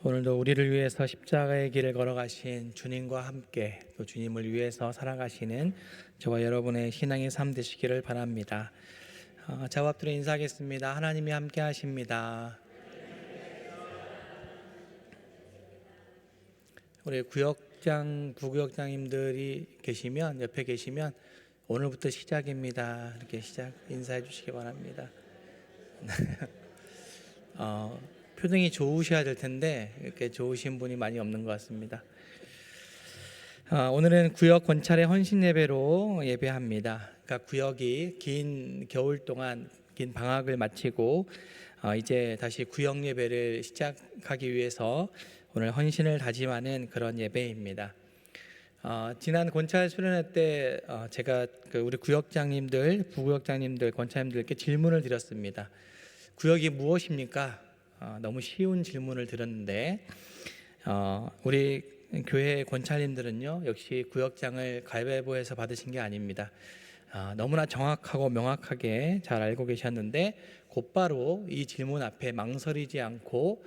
오늘도 우리를 위해서 십자가의 길을 걸어가신 주님과 함께 또 주님을 위해서 살아가시는 저와 여러분의 신앙의 삶 되시기를 바랍니다. 저와 앞으로 인사하겠습니다. 하나님이 함께 하십니다. 우리 구역장, 부구역장님들이 계시면 옆에 계시면 오늘부터 시작입니다. 이렇게 인사해 주시기 바랍니다. 표정이 좋으셔야 될 텐데 이렇게 좋으신 분이 많이 없는 것 같습니다. 오늘은 구역 권찰의 헌신 예배로 예배합니다. 그러니까 구역이 긴 겨울 동안 긴 방학을 마치고 이제 다시 구역 예배를 시작하기 위해서 오늘 헌신을 다짐하는 그런 예배입니다. 지난 권찰 수련회 때 제가 우리 구역장님들, 부구역장님들, 권찰님들께 질문을 드렸습니다. 구역이 무엇입니까? 너무 쉬운 질문을 드렸는데 우리 교회 권찰님들은요 역시 구역장을 가위바위보해서 받으신 게 아닙니다. 너무나 정확하고 명확하게 잘 알고 계셨는데 곧바로 이 질문 앞에 망설이지 않고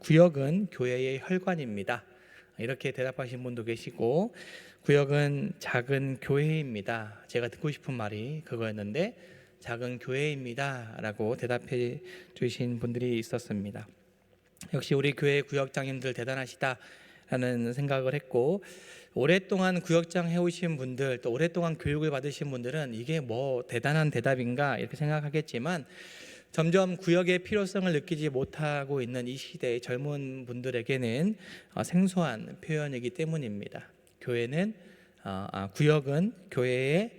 구역은 교회의 혈관입니다. 이렇게 대답하신 분도 계시고 구역은 작은 교회입니다. 제가 듣고 싶은 말이 그거였는데 작은 교회입니다 라고 대답해 주신 분들이 있었습니다. 역시 우리 교회 구역장님들 대단하시다 라는 생각을 했고, 오랫동안 구역장 해오신 분들, 또 오랫동안 교육을 받으신 분들은 이게 뭐 대단한 대답인가 이렇게 생각하겠지만 점점 구역의 필요성을 느끼지 못하고 있는 이 시대의 젊은 분들에게는 생소한 표현이기 때문입니다. 구역은 교회의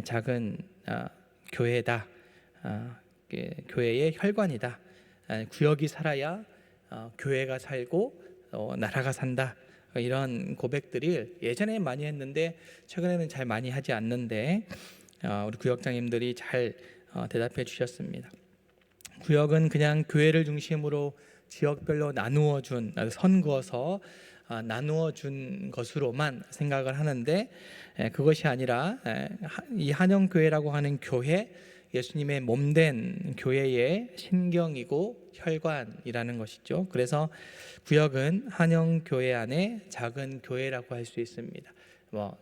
작은 교회다. 교회의 혈관이다. 구역이 살아야 교회가 살고 나라가 산다. 이런 고백들을 예전에 많이 했는데 최근에는 잘 많이 하지 않는데 우리 구역장님들이 잘 대답해 주셨습니다. 구역은 그냥 교회를 중심으로 지역별로 선거서 나누어 준 것으로만 생각을 하는데 그것이 아니라 이 한영교회라고 하는 교회, 예수님의 몸된 교회의 신경이고 혈관이라는 것이죠. 그래서 구역은 한영교회 안에 작은 교회라고 할 수 있습니다.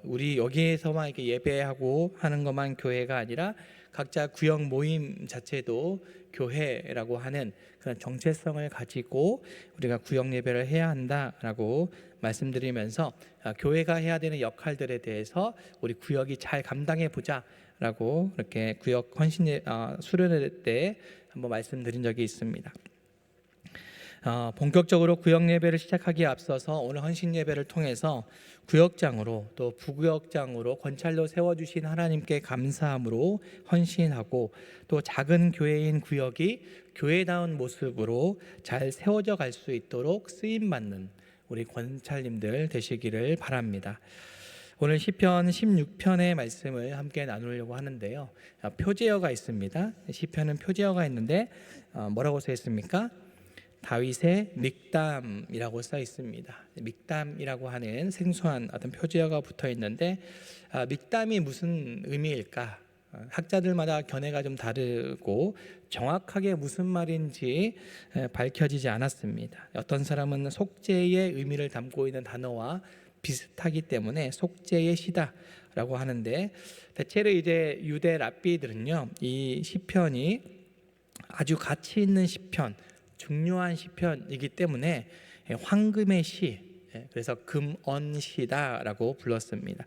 우리 여기에서만 이렇게 예배하고 하는 것만 교회가 아니라 각자 구역 모임 자체도 교회라고 하는 그런 정체성을 가지고 우리가 구역 예배를 해야 한다라고 말씀드리면서 교회가 해야 되는 역할들에 대해서 우리 구역이 잘 감당해 보자라고 이렇게 구역 헌신 수련회 때 한번 말씀드린 적이 있습니다. 본격적으로 구역 예배를 시작하기에 앞서서 오늘 헌신 예배를 통해서 구역장으로 또 부구역장으로 권찰로 세워주신 하나님께 감사함으로 헌신하고 또 작은 교회인 구역이 교회다운 모습으로 잘 세워져 갈 수 있도록 쓰임받는 우리 권찰님들 되시기를 바랍니다. 오늘 시편 16편의 말씀을 함께 나누려고 하는데요. 표제어가 있습니다. 시편은 표제어가 있는데 뭐라고 써 있습니까? 다윗의 믹담이라고 써 있습니다. 믹담이라고 하는 생소한 어떤 표제어가 붙어 있는데 믹담이 무슨 의미일까? 학자들마다 견해가 좀 다르고 정확하게 무슨 말인지 밝혀지지 않았습니다. 어떤 사람은 속죄의 의미를 담고 있는 단어와 비슷하기 때문에 속죄의 시다라고 하는데 대체로 이제 유대 랍비들은요 이 시편이 아주 가치 있는 시편, 중요한 시편이기 때문에 황금의 시, 그래서 금언시다라고 불렀습니다.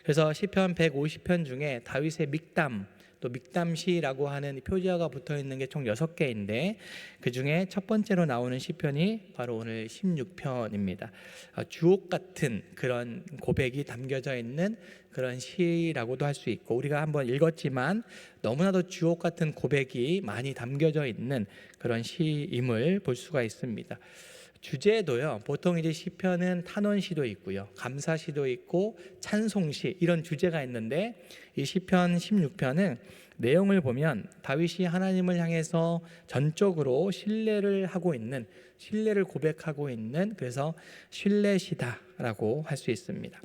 그래서 시편 150편 중에 다윗의 믹담, 또 믹담시라고 하는 표제어가 붙어 있는 게 총 6개인데 그 중에 첫 번째로 나오는 시편이 바로 오늘 16편입니다. 주옥 같은 그런 고백이 담겨져 있는 그런 시라고도 할 수 있고, 우리가 한번 읽었지만 너무나도 주옥 같은 고백이 많이 담겨져 있는 그런 시임을 볼 수가 있습니다. 주제도요, 보통 이제 시편은 탄원시도 있고요, 감사시도 있고 찬송시, 이런 주제가 있는데 이 시편 16편은 내용을 보면 다윗이 하나님을 향해서 전적으로 신뢰를 고백하고 있는, 그래서 신뢰시다라고 할 수 있습니다.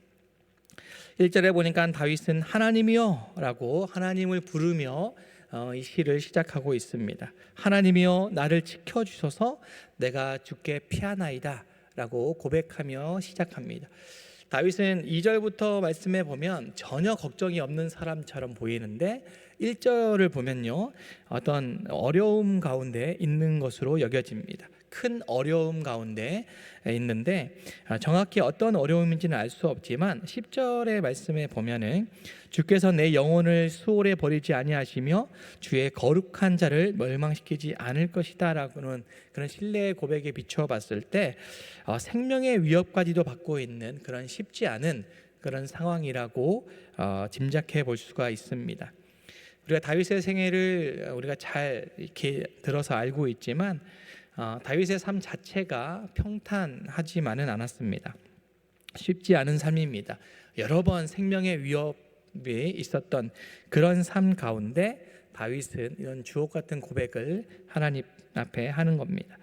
1절에 보니까 다윗은 하나님이여 라고 하나님을 부르며 이 시를 시작하고 있습니다. 하나님이여 나를 지켜주셔서 내가 주께 피하나이다 라고 고백하며 시작합니다. 다윗은 2절부터 말씀해 보면 전혀 걱정이 없는 사람처럼 보이는데 1절을 보면요, 어떤 어려움 가운데 있는 것으로 여겨집니다. 큰 어려움 가운데 있는데 정확히 어떤 어려움인지는 알 수 없지만 10절의 말씀에 보면은 주께서 내 영혼을 수월에 버리지 아니하시며 주의 거룩한 자를 멸망시키지 않을 것이다 라고는 그런 신뢰의 고백에 비추어 봤을 때 생명의 위협까지도 받고 있는 그런 쉽지 않은 그런 상황이라고 짐작해 볼 수가 있습니다. 우리가 다윗의 생애를 우리가 잘 이렇게 들어서 알고 있지만 다윗의 삶 자체가 평탄하지만은 않았습니다. 쉽지 않은 삶입니다. 여러 번 생명의 위협이 있었던 그런 삶 가운데 다윗은 이런 주옥 같은 고백을 하나님 앞에 하는 겁니다.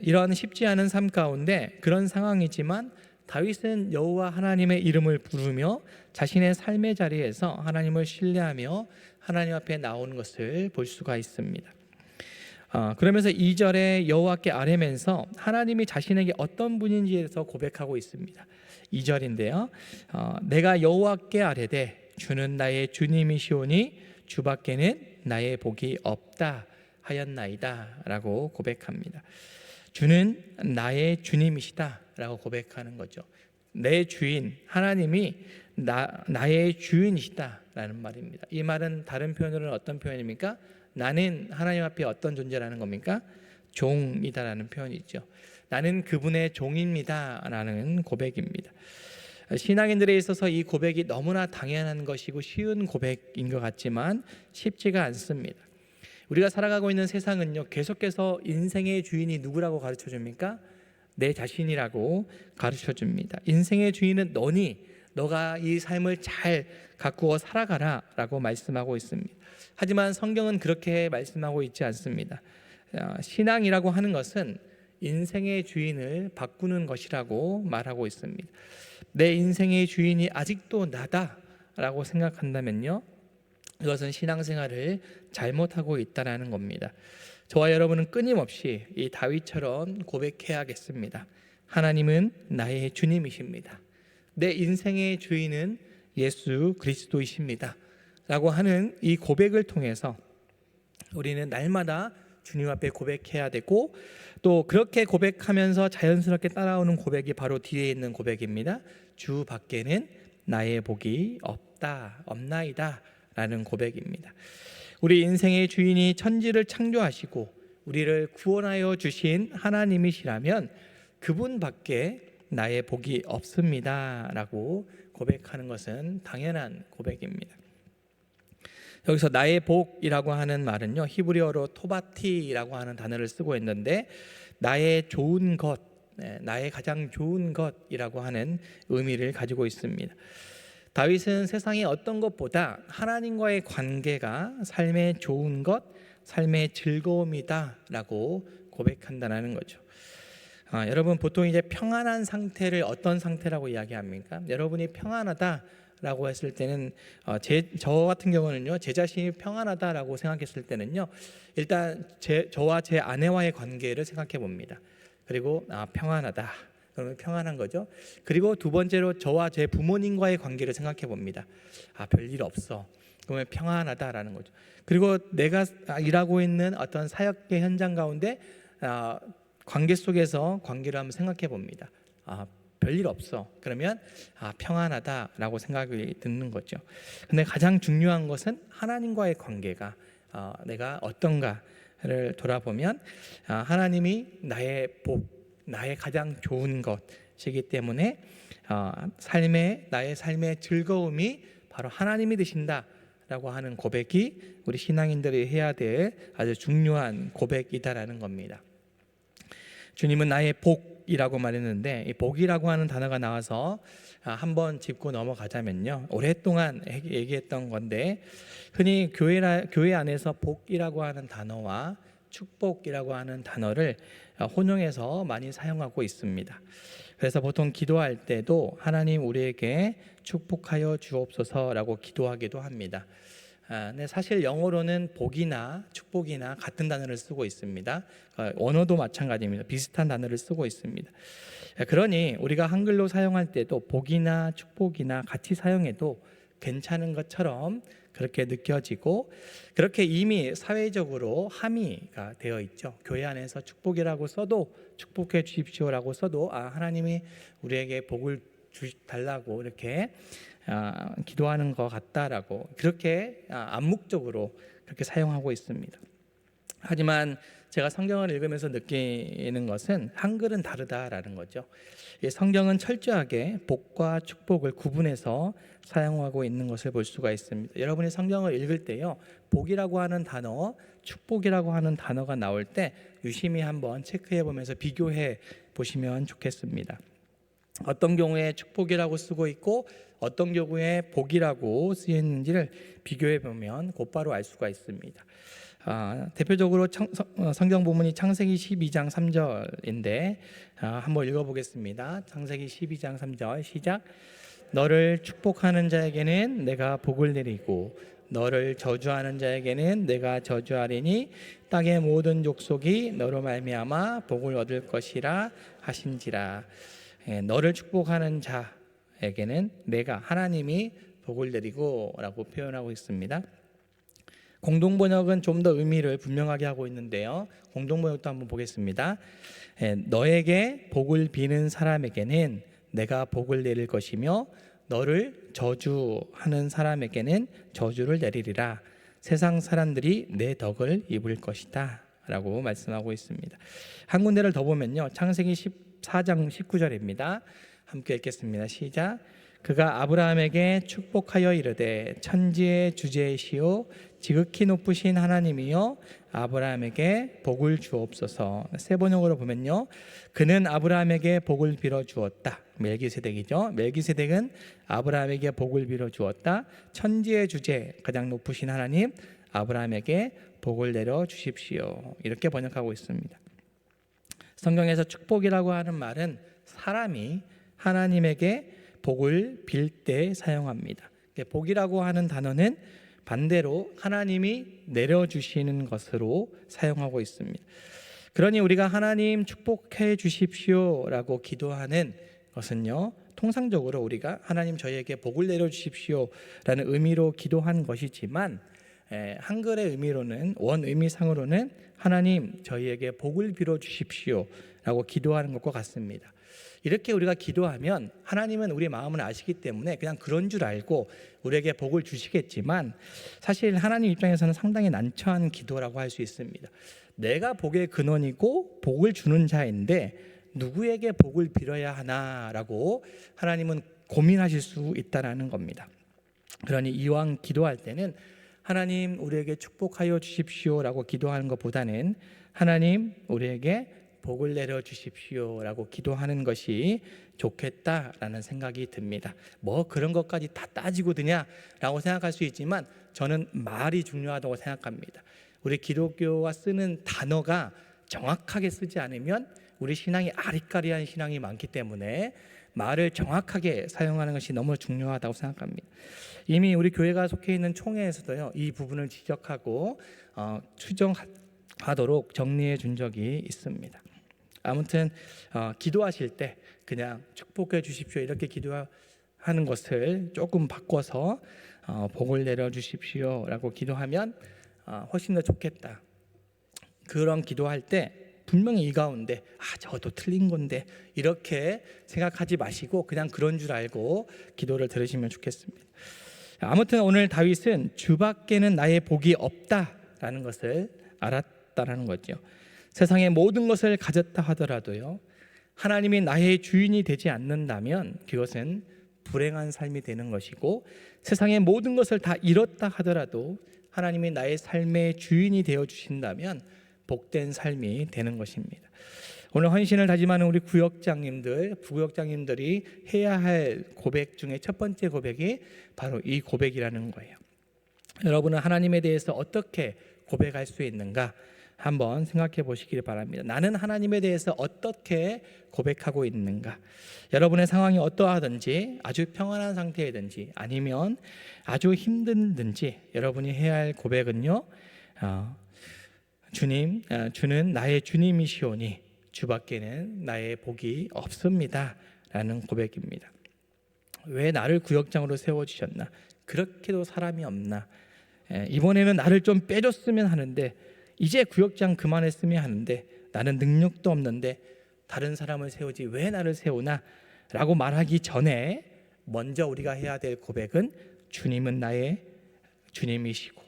이런 쉽지 않은 삶 가운데 그런 상황이지만 다윗은 여호와 하나님의 이름을 부르며 자신의 삶의 자리에서 하나님을 신뢰하며 하나님 앞에 나오는 것을 볼 수가 있습니다. 그러면서 2절에 여호와께 아뢰면서 하나님이 자신에게 어떤 분인지에 대해서 고백하고 있습니다. 2절인데요, 내가 여호와께 아뢰되 주는 나의 주님이시오니 주밖에는 나의 복이 없다 하였나이다 라고 고백합니다. 주는 나의 주님이시다 라고 고백하는 거죠. 내 주인 하나님이 나의 주인이시다 라는 말입니다. 이 말은 다른 표현으로는 어떤 표현입니까? 나는 하나님 앞에 어떤 존재라는 겁니까? 종이다라는 표현이죠. 나는 그분의 종입니다 라는 고백입니다. 신앙인들에 있어서 이 고백이 너무나 당연한 것이고 쉬운 고백인 것 같지만 쉽지가 않습니다. 우리가 살아가고 있는 세상은요, 계속해서 인생의 주인이 누구라고 가르쳐 줍니까? 내 자신이라고 가르쳐 줍니다. 인생의 주인은 너니, 너가 이 삶을 잘 가꾸어 살아가라 라고 말씀하고 있습니다. 하지만 성경은 그렇게 말씀하고 있지 않습니다. 신앙이라고 하는 것은 인생의 주인을 바꾸는 것이라고 말하고 있습니다. 내 인생의 주인이 아직도 나다라고 생각한다면요, 이것은 신앙생활을 잘못하고 있다는 겁니다. 저와 여러분은 끊임없이 이 다윗처럼 고백해야겠습니다. 하나님은 나의 주님이십니다. 내 인생의 주인은 예수 그리스도이십니다 라고 하는 이 고백을 통해서 우리는 날마다 주님 앞에 고백해야 되고, 또 그렇게 고백하면서 자연스럽게 따라오는 고백이 바로 뒤에 있는 고백입니다. 주 밖에는 나의 복이 없나이다 라는 고백입니다. 우리 인생의 주인이 천지를 창조하시고 우리를 구원하여 주신 하나님이시라면 그분 밖에 나의 복이 없습니다 라고 고백하는 것은 당연한 고백입니다. 여기서 나의 복이라고 하는 말은요, 히브리어로 토바티라고 하는 단어를 쓰고 있는데 나의 좋은 것, 나의 가장 좋은 것이라고 하는 의미를 가지고 있습니다. 다윗은 세상의 어떤 것보다 하나님과의 관계가 삶의 좋은 것, 삶의 즐거움이다 라고 고백한다는 거죠. 여러분, 보통 이제 평안한 상태를 어떤 상태라고 이야기합니까? 여러분이 평안하다라고 했을 때는 저 같은 경우는요, 제 자신이 평안하다라고 생각했을 때는요, 일단 저와 제 아내와의 관계를 생각해 봅니다. 그리고 평안하다, 그러면 평안한 거죠. 그리고 두 번째로 저와 제 부모님과의 관계를 생각해 봅니다. 별일 없어, 그러면 평안하다라는 거죠. 그리고 내가 일하고 있는 어떤 사역의 현장 가운데 관계 속에서 관계를 한번 생각해 봅니다. 별일 없어, 그러면 평안하다라고 생각이 드는 거죠. 근데 가장 중요한 것은 하나님과의 관계가 내가 어떤가를 돌아보면 하나님이 나의 복, 나의 가장 좋은 것이기 때문에 나의 삶의 즐거움이 바로 하나님이 되신다라고 하는 고백이 우리 신앙인들이 해야 될 아주 중요한 고백이다라는 겁니다. 주님은 나의 복이라고 말했는데, 이 복이라고 하는 단어가 나와서 한번 짚고 넘어가자면요, 오랫동안 얘기했던 건데, 흔히 교회 안에서 복이라고 하는 단어와 축복이라고 하는 단어를 혼용해서 많이 사용하고 있습니다. 그래서 보통 기도할 때도 하나님 우리에게 축복하여 주옵소서라고 기도하기도 합니다. 근데 사실 영어로는 복이나 축복이나 같은 단어를 쓰고 있습니다. 언어도 마찬가지입니다. 비슷한 단어를 쓰고 있습니다. 그러니 우리가 한글로 사용할 때도 복이나 축복이나 같이 사용해도 괜찮은 것처럼 그렇게 느껴지고, 그렇게 이미 사회적으로 함의가 되어 있죠. 교회 안에서 축복이라고 써도, 축복해 주십시오라고 써도 하나님이 우리에게 복을 달라고 이렇게 기도하는 것 같다라고, 그렇게 암묵적으로 그렇게 사용하고 있습니다. 하지만 제가 성경을 읽으면서 느끼는 것은 한글은 다르다라는 거죠. 성경은 철저하게 복과 축복을 구분해서 사용하고 있는 것을 볼 수가 있습니다. 여러분이 성경을 읽을 때요, 복이라고 하는 단어, 축복이라고 하는 단어가 나올 때 유심히 한번 체크해 보면서 비교해 보시면 좋겠습니다. 어떤 경우에 축복이라고 쓰고 있고 어떤 경우에 복이라고 쓰였는지를 비교해 보면 곧바로 알 수가 있습니다. 대표적으로 성경 본문이 창세기 12장 3절인데 한번 읽어보겠습니다. 창세기 12장 3절 시작. 너를 축복하는 자에게는 내가 복을 내리고 너를 저주하는 자에게는 내가 저주하리니 땅의 모든 족속이 너로 말미암아 복을 얻을 것이라 하신지라. 너를 축복하는 자에게는 내가 하나님이 복을 내리고 라고 표현하고 있습니다. 공동번역은 좀 더 의미를 분명하게 하고 있는데요, 공동번역도 한번 보겠습니다. 너에게 복을 비는 사람에게는 내가 복을 내릴 것이며 너를 저주하는 사람에게는 저주를 내리리라. 세상 사람들이 내 덕을 입을 것이다 라고 말씀하고 있습니다. 한 군데를 더 보면요, 창세기 14장 19절입니다. 함께 읽겠습니다. 시작. 그가 아브라함에게 축복하여 이르되 천지의 주제이시오 지극히 높으신 하나님이여 아브라함에게 복을 주옵소서. 세 번역으로 보면요, 그는 아브라함에게 복을 빌어 주었다. 멜기세덱이죠. 멜기세덱은 아브라함에게 복을 빌어 주었다. 천지의 주제, 가장 높으신 하나님 아브라함에게 복을 내려 주십시오. 이렇게 번역하고 있습니다. 성경에서 축복이라고 하는 말은 사람이 하나님에게 복을 빌 때 사용합니다. 복이라고 하는 단어는 반대로 하나님이 내려주시는 것으로 사용하고 있습니다. 그러니 우리가 하나님 축복해 주십시오라고 기도하는 것은요, 통상적으로 우리가 하나님 저희에게 복을 내려주십시오라는 의미로 기도한 것이지만 한글의 의미로는, 원 의미상으로는 하나님 저희에게 복을 빌어 주십시오라고 기도하는 것과 같습니다. 이렇게 우리가 기도하면 하나님은 우리의 마음을 아시기 때문에 그냥 그런 줄 알고 우리에게 복을 주시겠지만, 사실 하나님 입장에서는 상당히 난처한 기도라고 할 수 있습니다. 내가 복의 근원이고 복을 주는 자인데 누구에게 복을 빌어야 하나라고 하나님은 고민하실 수 있다는 겁니다. 그러니 이왕 기도할 때는 하나님 우리에게 축복하여 주십시오라고 기도하는 것보다는 하나님 우리에게 복을 내려 주십시오라고 기도하는 것이 좋겠다라는 생각이 듭니다. 뭐 그런 것까지 다 따지고 드냐라고 생각할 수 있지만 저는 말이 중요하다고 생각합니다. 우리 기독교가 쓰는 단어가 정확하게 쓰지 않으면 우리 신앙이 아리까리한 신앙이 많기 때문에 말을 정확하게 사용하는 것이 너무 중요하다고 생각합니다. 이미 우리 교회가 속해 있는 총회에서도요, 이 부분을 지적하고 추정하도록 정리해 준 적이 있습니다. 아무튼 기도하실 때 그냥 축복해 주십시오 이렇게 기도하는 것을 조금 바꿔서 복을 내려 주십시오라고 기도하면 훨씬 더 좋겠다. 그런 기도할 때 분명히 이 가운데 저도 틀린 건데 이렇게 생각하지 마시고 그냥 그런 줄 알고 기도를 들으시면 좋겠습니다. 아무튼 오늘 다윗은 주밖에는 나의 복이 없다라는 것을 알았다라는 거죠. 세상의 모든 것을 가졌다 하더라도요, 하나님이 나의 주인이 되지 않는다면 그것은 불행한 삶이 되는 것이고, 세상의 모든 것을 다 잃었다 하더라도 하나님이 나의 삶의 주인이 되어 주신다면 복된 삶이 되는 것입니다. 오늘 헌신을 다짐하는 우리 구역장님들, 부구역장님들이 해야 할 고백 중에 첫 번째 고백이 바로 이 고백이라는 거예요. 여러분은 하나님에 대해서 어떻게 고백할 수 있는가? 한번 생각해 보시길 바랍니다. 나는 하나님에 대해서 어떻게 고백하고 있는가? 여러분의 상황이 어떠하든지, 아주 평안한 상태이든지 아니면 아주 힘든든지, 여러분이 해야 할 고백은요, 주는 나의 주님이시오니 주밖에는 나의 복이 없습니다 라는 고백입니다. 왜 나를 구역장으로 세워주셨나? 그렇게도 사람이 없나? 이번에는 나를 좀 빼줬으면 하는데, 이제 구역장 그만했으면 하는데, 나는 능력도 없는데 다른 사람을 세우지 왜 나를 세우나? 라고 말하기 전에 먼저 우리가 해야 될 고백은 주님은 나의 주님이시고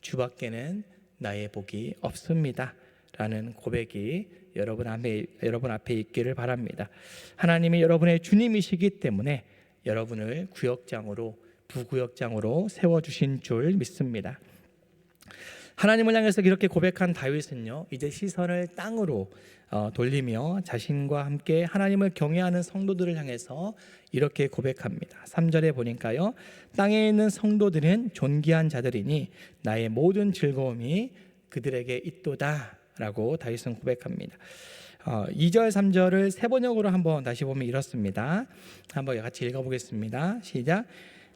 주밖에는 나의 복이 없습니다 라는 고백이 여러분 앞에 있기를 바랍니다. 하나님이 여러분의 주님이시기 때문에 여러분을 구역장으로, 부구역장으로 세워주신 줄 믿습니다. 하나님을 향해서 이렇게 고백한 다윗은요, 이제 시선을 땅으로 돌리며 자신과 함께 하나님을 경외하는 성도들을 향해서 이렇게 고백합니다. 3절에 보니까요, 땅에 있는 성도들은 존귀한 자들이니 나의 모든 즐거움이 그들에게 있도다 라고 다윗은 고백합니다. 2절 3절을 세 번역으로 한번 다시 보면 이렇습니다. 한번 같이 읽어보겠습니다. 시작.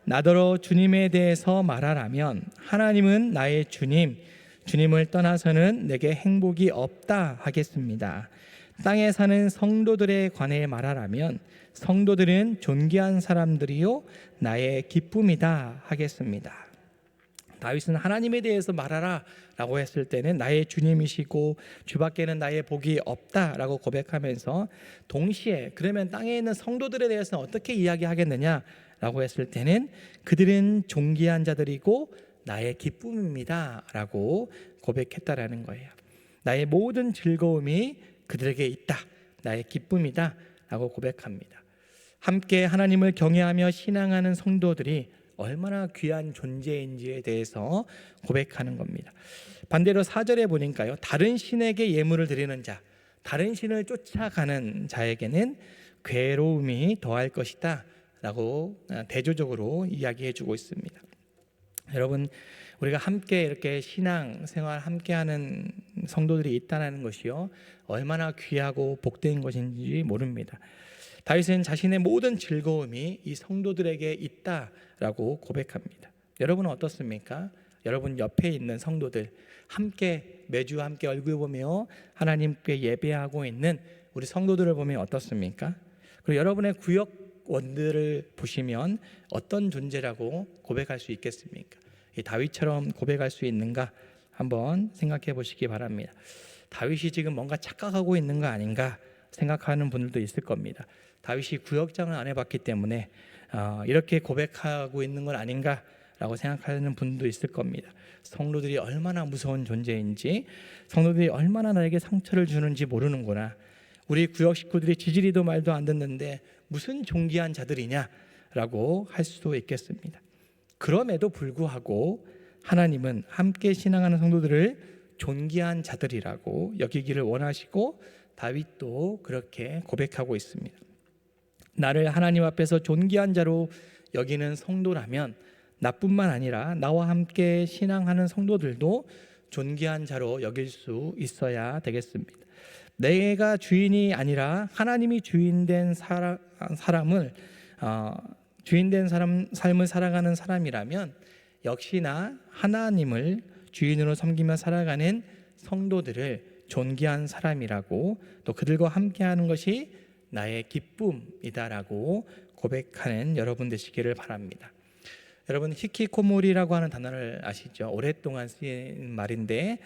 나더러 주님에 대해서 말하라면 하나님은 나의 주님, 주님을 떠나서는 내게 행복이 없다 하겠습니다. 땅에 사는 성도들에 관해 말하라면 성도들은 존귀한 사람들이요 나의 기쁨이다 하겠습니다. 다윗은 하나님에 대해서 말하라 라고 했을 때는 나의 주님이시고 주밖에는 나의 복이 없다 라고 고백하면서, 동시에 그러면 땅에 있는 성도들에 대해서 어떻게 이야기하겠느냐 라고 했을 때는 그들은 존귀한 자들이고 나의 기쁨입니다 라고 고백했다라는 거예요. 나의 모든 즐거움이 그들에게 있다, 나의 기쁨이다 라고 고백합니다. 함께 하나님을 경외하며 신앙하는 성도들이 얼마나 귀한 존재인지에 대해서 고백하는 겁니다. 반대로 4절에 보니까요, 다른 신에게 예물을 드리는 자, 다른 신을 쫓아가는 자에게는 괴로움이 더할 것이다 라고 대조적으로 이야기해 주고 있습니다. 여러분, 우리가 함께 이렇게 신앙생활 함께하는 성도들이 있다는 것이요, 얼마나 귀하고 복된 것인지 모릅니다. 다윗은 자신의 모든 즐거움이 이 성도들에게 있다라고 고백합니다. 여러분은 어떻습니까? 여러분 옆에 있는 성도들, 매주 함께 얼굴 보며 하나님께 예배하고 있는 우리 성도들을 보면 어떻습니까? 그리고 여러분의 구역원들을 보시면 어떤 존재라고 고백할 수 있겠습니까? 이 다윗처럼 고백할 수 있는가 한번 생각해 보시기 바랍니다. 다윗이 지금 뭔가 착각하고 있는 거 아닌가 생각하는 분들도 있을 겁니다. 다윗이 구역장을 안 해봤기 때문에 이렇게 고백하고 있는 건 아닌가라고 생각하는 분도 있을 겁니다. 성도들이 얼마나 무서운 존재인지, 성도들이 얼마나 나에게 상처를 주는지 모르는구나. 우리 구역 식구들이 지지리도 말도 안 듣는데 무슨 존귀한 자들이냐라고 할 수도 있겠습니다. 그럼에도 불구하고 하나님은 함께 신앙하는 성도들을 존귀한 자들이라고 여기기를 원하시고 다윗도 그렇게 고백하고 있습니다. 나를 하나님 앞에서 존귀한 자로 여기는 성도라면 나뿐만 아니라 나와 함께 신앙하는 성도들도 존귀한 자로 여길 수 있어야 되겠습니다. 내가 주인이 아니라 하나님이 주인된 삶을 살아가는 사람이라면 역시나 하나님을 주인으로 섬기며 살아가는 성도들을 존귀한 사람이라고, 또 그들과 함께하는 것이 나의 기쁨이다라고 고백하는 여러분 되시기를 바랍니다. 여러분, 히키코모리라고 하는 단어를 아시죠? 오랫동안 쓰인 말인데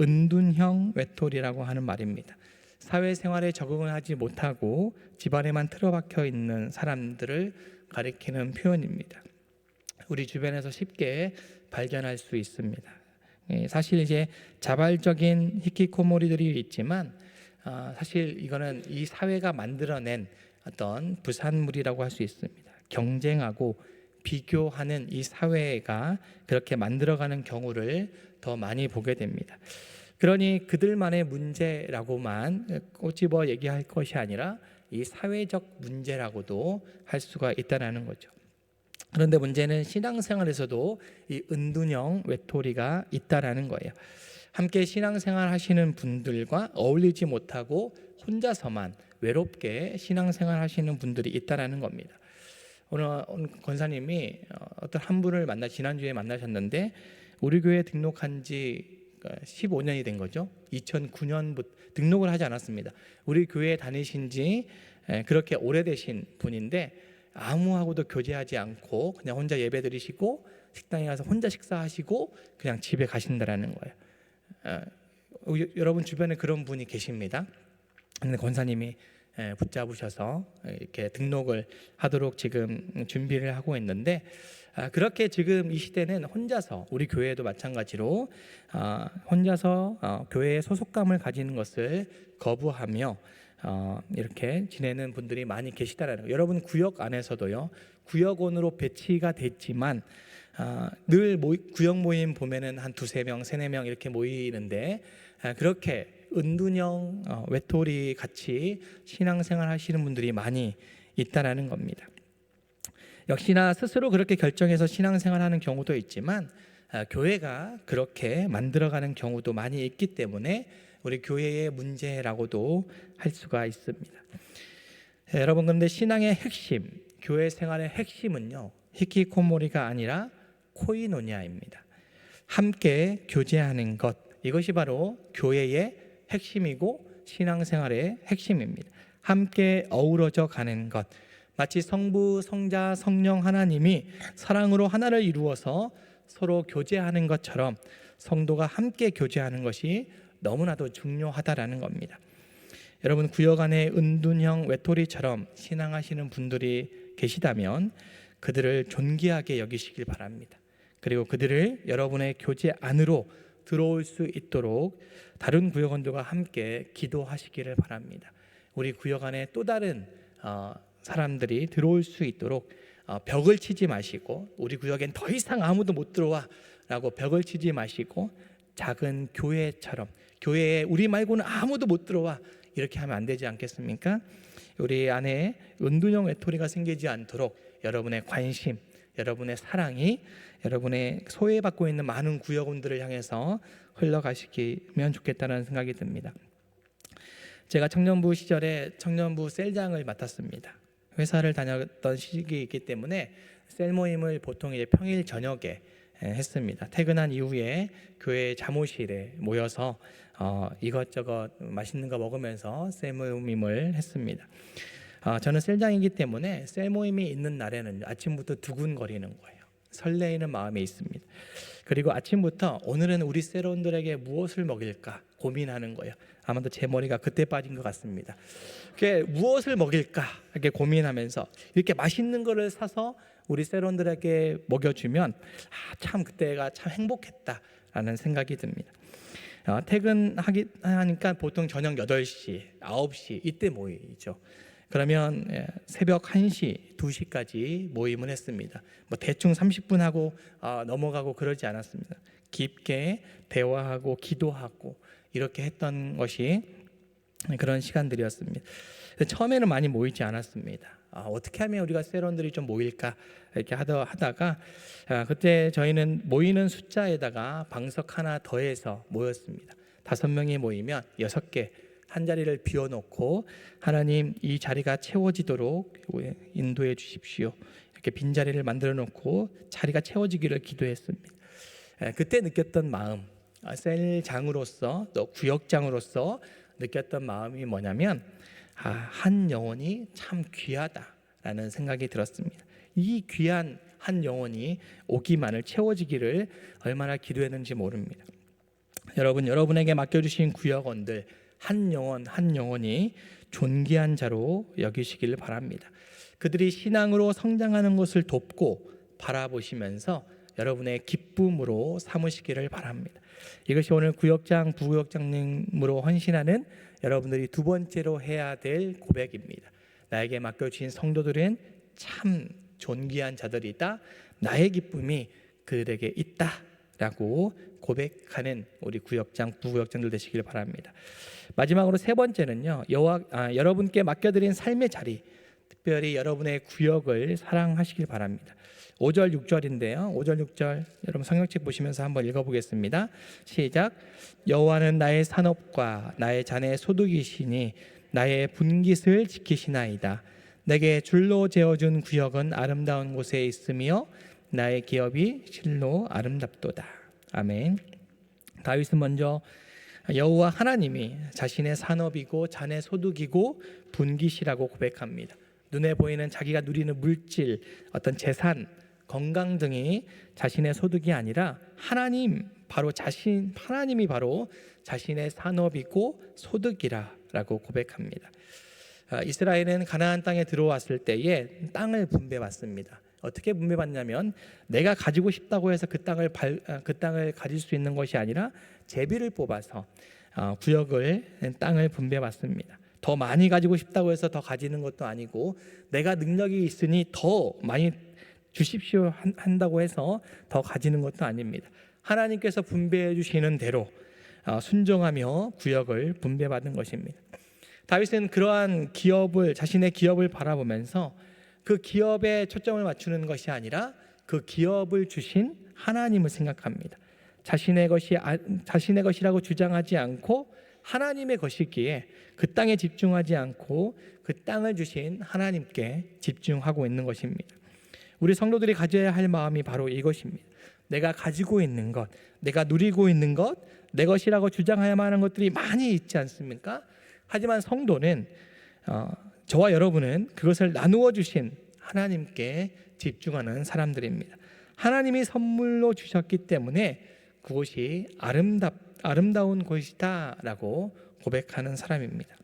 은둔형 외톨이라고 하는 말입니다. 사회생활에 적응을 하지 못하고 집안에만 틀어박혀 있는 사람들을 가리키는 표현입니다. 우리 주변에서 쉽게 발견할 수 있습니다. 사실 이제 자발적인 히키코모리들이 있지만 사실 이거는 이 사회가 만들어낸 어떤 부산물이라고 할 수 있습니다. 경쟁하고 비교하는 이 사회가 그렇게 만들어가는 경우를 더 많이 보게 됩니다. 그러니 그들만의 문제라고만 꼬집어 얘기할 것이 아니라 이 사회적 문제라고도 할 수가 있다는 거죠. 그런데 문제는 신앙생활에서도 이 은둔형 외톨이가 있다라는 거예요. 함께 신앙생활 하시는 분들과 어울리지 못하고 혼자서만 외롭게 신앙생활 하시는 분들이 있다라는 겁니다. 오늘 권사님이 어떤 한 분을 지난주에 만나셨는데 우리 교회에 등록한 지 15년이 된 거죠. 2009년부터 등록을 하지 않았습니다. 우리 교회에 다니신 지 그렇게 오래되신 분인데 아무하고도 교제하지 않고 그냥 혼자 예배 드리시고 식당에 가서 혼자 식사하시고 그냥 집에 가신다라는 거예요. 여러분 주변에 그런 분이 계십니다. 근데 권사님이 붙잡으셔서 이렇게 등록을 하도록 지금 준비를 하고 있는데, 그렇게 지금 이 시대는 혼자서, 우리 교회도 마찬가지로 혼자서 교회에 소속감을 가지는 것을 거부하며 이렇게 지내는 분들이 많이 계시다라는 거예요. 여러분 구역 안에서도요, 구역원으로 배치가 됐지만 늘 구역 모임 보면은 한 두세 명, 세네 명 이렇게 모이는데, 그렇게 은둔형 외톨이 같이 신앙생활 하시는 분들이 많이 있다라는 겁니다. 역시나 스스로 그렇게 결정해서 신앙생활하는 경우도 있지만 교회가 그렇게 만들어가는 경우도 많이 있기 때문에 우리 교회의 문제라고도 할 수가 있습니다. 여러분, 그런데 신앙의 핵심, 교회 생활의 핵심은요, 히키코모리가 아니라 코이노니아입니다. 함께 교제하는 것, 이것이 바로 교회의 핵심이고 신앙생활의 핵심입니다. 함께 어우러져 가는 것, 마치 성부, 성자, 성령 하나님이 사랑으로 하나를 이루어서 서로 교제하는 것처럼 성도가 함께 교제하는 것이 너무나도 중요하다라는 겁니다. 여러분, 구역 안에 은둔형 외톨이처럼 신앙하시는 분들이 계시다면 그들을 존귀하게 여기시길 바랍니다. 그리고 그들을 여러분의 교제 안으로 들어올 수 있도록 다른 구역원들과 함께 기도하시기를 바랍니다. 우리 구역 안에 또 다른 사람들이 들어올 수 있도록 벽을 치지 마시고, 우리 구역엔 더 이상 아무도 못 들어와 라고 벽을 치지 마시고, 작은 교회처럼 교회에 우리 말고는 아무도 못 들어와 이렇게 하면 안 되지 않겠습니까? 우리 안에 은둔형 외톨이가 생기지 않도록 여러분의 관심, 여러분의 사랑이 여러분의 소외받고 있는 많은 구역원들을 향해서 흘러가시면 좋겠다는 생각이 듭니다. 제가 청년부 시절에 청년부 셀장을 맡았습니다. 회사를 다녔던 시기이기 때문에 셀 모임을 보통 이제 평일 저녁에 했습니다. 퇴근한 이후에 교회 자모실에 모여서 이것저것 맛있는 거 먹으면서 셀 모임을 했습니다. 저는 셀장이기 때문에 셀 모임이 있는 날에는 아침부터 두근거리는 거예요. 설레이는 마음이 있습니다. 그리고 아침부터 오늘은 우리 셀원들에게 무엇을 먹일까 고민하는 거예요. 아마도 제 머리가 그때 빠진 것 같습니다. 무엇을 먹일까 이렇게 고민하면서 이렇게 맛있는 거를 사서 우리 셀원들에게 먹여주면 참 그때가 참 행복했다라는 생각이 듭니다. 퇴근하니까 보통 저녁 8시, 9시 이때 모이죠. 그러면 새벽 1시, 2시까지 모임을 했습니다. 대충 30분 하고 넘어가고 그러지 않았습니다. 깊게 대화하고 기도하고 이렇게 했던 것이 그런 시간들이었습니다. 처음에는 많이 모이지 않았습니다. 어떻게 하면 우리가 셀원들이 좀 모일까 이렇게 하다가 그때 저희는 모이는 숫자에다가 방석 하나 더해서 모였습니다. 5명이 모이면 6개 한 자리를 비워놓고 하나님 이 자리가 채워지도록 인도해 주십시오. 이렇게 빈자리를 만들어 놓고 자리가 채워지기를 기도했습니다. 그때 느꼈던 마음, 셀장으로서 또 구역장으로서 느꼈던 마음이 뭐냐면 한 영혼이 참 귀하다라는 생각이 들었습니다. 이 귀한 한 영혼이 오기만을 채워지기를 얼마나 기도했는지 모릅니다. 여러분에게 맡겨주신 구역원들 한 영혼 한 영혼이 존귀한 자로 여기시길 바랍니다. 그들이 신앙으로 성장하는 것을 돕고 바라보시면서 여러분의 기쁨으로 삼으시기를 바랍니다. 이것이 오늘 구역장, 부구역장님으로 헌신하는 여러분들이 두 번째로 해야 될 고백입니다. 나에게 맡겨주신 성도들은 참 존귀한 자들이다. 나의 기쁨이 그들에게 있다라고 고백하는 우리 구역장, 부구역장들 되시길 바랍니다. 마지막으로 세 번째는요, 여러분께 맡겨드린 삶의 자리, 특별히 여러분의 구역을 사랑하시길 바랍니다. 5절 6절인데요. 5절 6절 여러분 성경책 보시면서 한번 읽어보겠습니다. 시작. 여호와는 나의 산업과 나의 잔의 소득이시니 나의 분깃을 지키시나이다. 내게 줄로 재어준 구역은 아름다운 곳에 있으며 나의 기업이 실로 아름답도다. 아멘. 다윗은 먼저 여호와 하나님이 자신의 산업이고 잔의 소득이고 분깃이라고 고백합니다. 눈에 보이는 자기가 누리는 물질, 어떤 재산, 건강 등이 자신의 소득이 아니라 하나님이 바로 자신의 산업이고 소득이라고 고백합니다. 이스라엘은 가나안 땅에 들어왔을 때에 땅을 분배받습니다. 어떻게 분배받냐면 내가 가지고 싶다고 해서 그 땅을 가질 수 있는 것이 아니라 제비를 뽑아서 땅을 분배받습니다. 더 많이 가지고 싶다고 해서 더 가지는 것도 아니고 내가 능력이 있으니 더 많이 주십시오 한다고 해서 더 가지는 것도 아닙니다. 하나님께서 분배해 주시는 대로 순종하며 구역을 분배받은 것입니다. 다윗은 그러한 자신의 기업을 바라보면서 그 기업에 초점을 맞추는 것이 아니라 그 기업을 주신 하나님을 생각합니다. 자신의 것이라고 주장하지 않고 하나님의 것이기에 그 땅에 집중하지 않고 그 땅을 주신 하나님께 집중하고 있는 것입니다. 우리 성도들이 가져야 할 마음이 바로 이것입니다. 내가 가지고 있는 것, 내가 누리고 있는 것, 내 것이라고 주장해야만 하는 것들이 많이 있지 않습니까? 하지만 성도는 저와 여러분은 그것을 나누어 주신 하나님께 집중하는 사람들입니다. 하나님이 선물로 주셨기 때문에 그것이 아름다운 곳이다 라고 고백하는 사람입니다.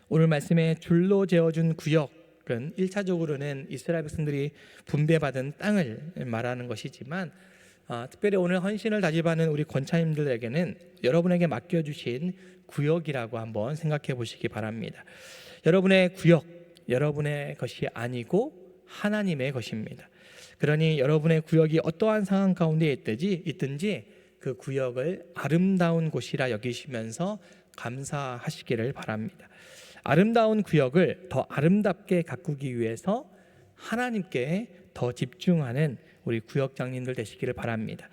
오늘 말씀에 줄로 재어준 구역은 1차적으로는 이스라엘 백성들이 분배받은 땅을 말하는 것이지만 특별히 오늘 헌신을 다짐하는 우리 권차님들에게는 여러분에게 맡겨주신 구역이라고 한번 생각해 보시기 바랍니다. 여러분의 구역, 여러분의 것이 아니고 하나님의 것입니다. 그러니 여러분의 구역이 어떠한 상황 가운데 있든지 그 구역을 아름다운 곳이라 여기시면서 감사하시기를 바랍니다. 아름다운 구역을 더 아름답게 가꾸기 위해서 하나님께 더 집중하는 우리 구역장님들 되시기를 바랍니다.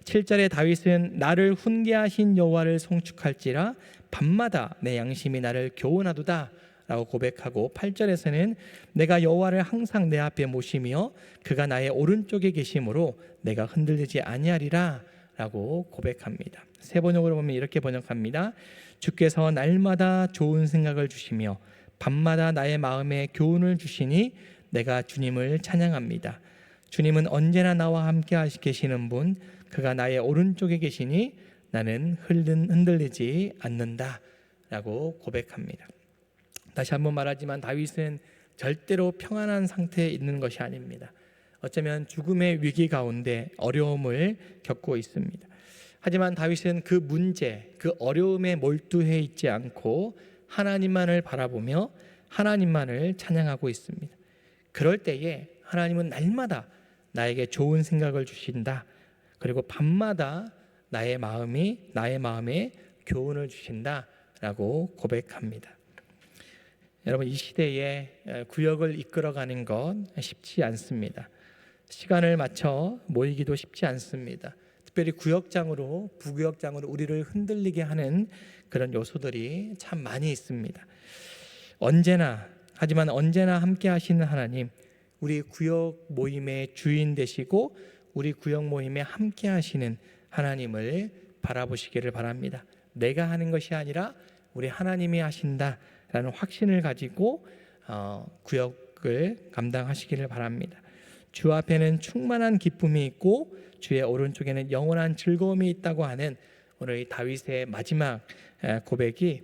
7절에 다윗은 나를 훈계하신 여호와를 송축할지라 밤마다 내 양심이 나를 교훈하도다 라고 고백하고 8절에서는 내가 여호와를 항상 내 앞에 모시며 그가 나의 오른쪽에 계심으로 내가 흔들리지 아니하리라 라고 고백합니다. 세 번역으로 보면 이렇게 번역합니다. 주께서 날마다 좋은 생각을 주시며 밤마다 나의 마음에 교훈을 주시니 내가 주님을 찬양합니다. 주님은 언제나 나와 함께 계시는 분, 그가 나의 오른쪽에 계시니 나는 흔들리지 않는다 라고 고백합니다. 다시 한번 말하지만 다윗은 절대로 평안한 상태에 있는 것이 아닙니다. 어쩌면 죽음의 위기 가운데 어려움을 겪고 있습니다. 하지만 다윗은 그 문제, 그 어려움에 몰두해 있지 않고 하나님만을 바라보며 하나님만을 찬양하고 있습니다. 그럴 때에 하나님은 날마다 나에게 좋은 생각을 주신다. 그리고 밤마다 나의 마음에 교훈을 주신다라고 고백합니다. 여러분, 이 시대에 구역을 이끌어가는 건 쉽지 않습니다. 시간을 맞춰 모이기도 쉽지 않습니다. 특별히 구역장으로, 부구역장으로 우리를 흔들리게 하는 그런 요소들이 참 많이 있습니다. 하지만 언제나 함께 하시는 하나님, 우리 구역 모임의 주인 되시고 우리 구역 모임에 함께 하시는 하나님을 바라보시기를 바랍니다. 내가 하는 것이 아니라 우리 하나님이 하신다라는 확신을 가지고 구역을 감당하시기를 바랍니다. 주 앞에는 충만한 기쁨이 있고 주의 오른쪽에는 영원한 즐거움이 있다고 하는 오늘 이 다윗의 마지막 고백이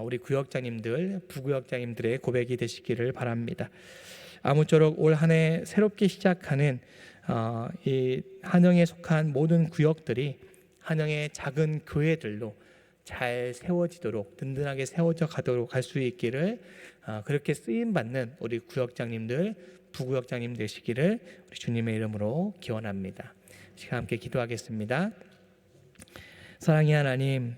우리 구역장님들, 부구역장님들의 고백이 되시기를 바랍니다. 아무쪼록 올 한 해 새롭게 시작하는 이 한영에 속한 모든 구역들이 한영의 작은 교회들로 잘 세워지도록, 든든하게 세워져 가도록 할 수 있기를, 그렇게 쓰임 받는 우리 구역장님들, 부구역장님 되시기를 우리 주님의 이름으로 기원합니다. 시간 함께 기도하겠습니다. 사랑의 하나님,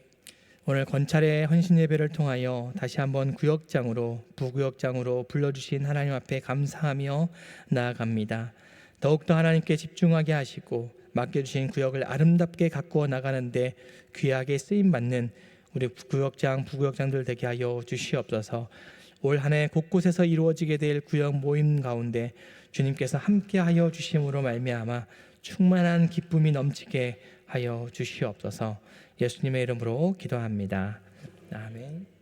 오늘 건찰의 헌신 예배를 통하여 다시 한번 구역장으로 부구역장으로 불러주신 하나님 앞에 감사하며 나아갑니다. 더욱더 하나님께 집중하게 하시고 맡겨주신 구역을 아름답게 가꾸어 나가는데 귀하게 쓰임받는 우리 구역장 부구역장들 되게 하여 주시옵소서. 올 한 해 곳곳에서 이루어지게 될 구역 모임 가운데 주님께서 함께하여 주심으로 말미암아 충만한 기쁨이 넘치게 하여 주시옵소서. 예수님의 이름으로 기도합니다. 아멘.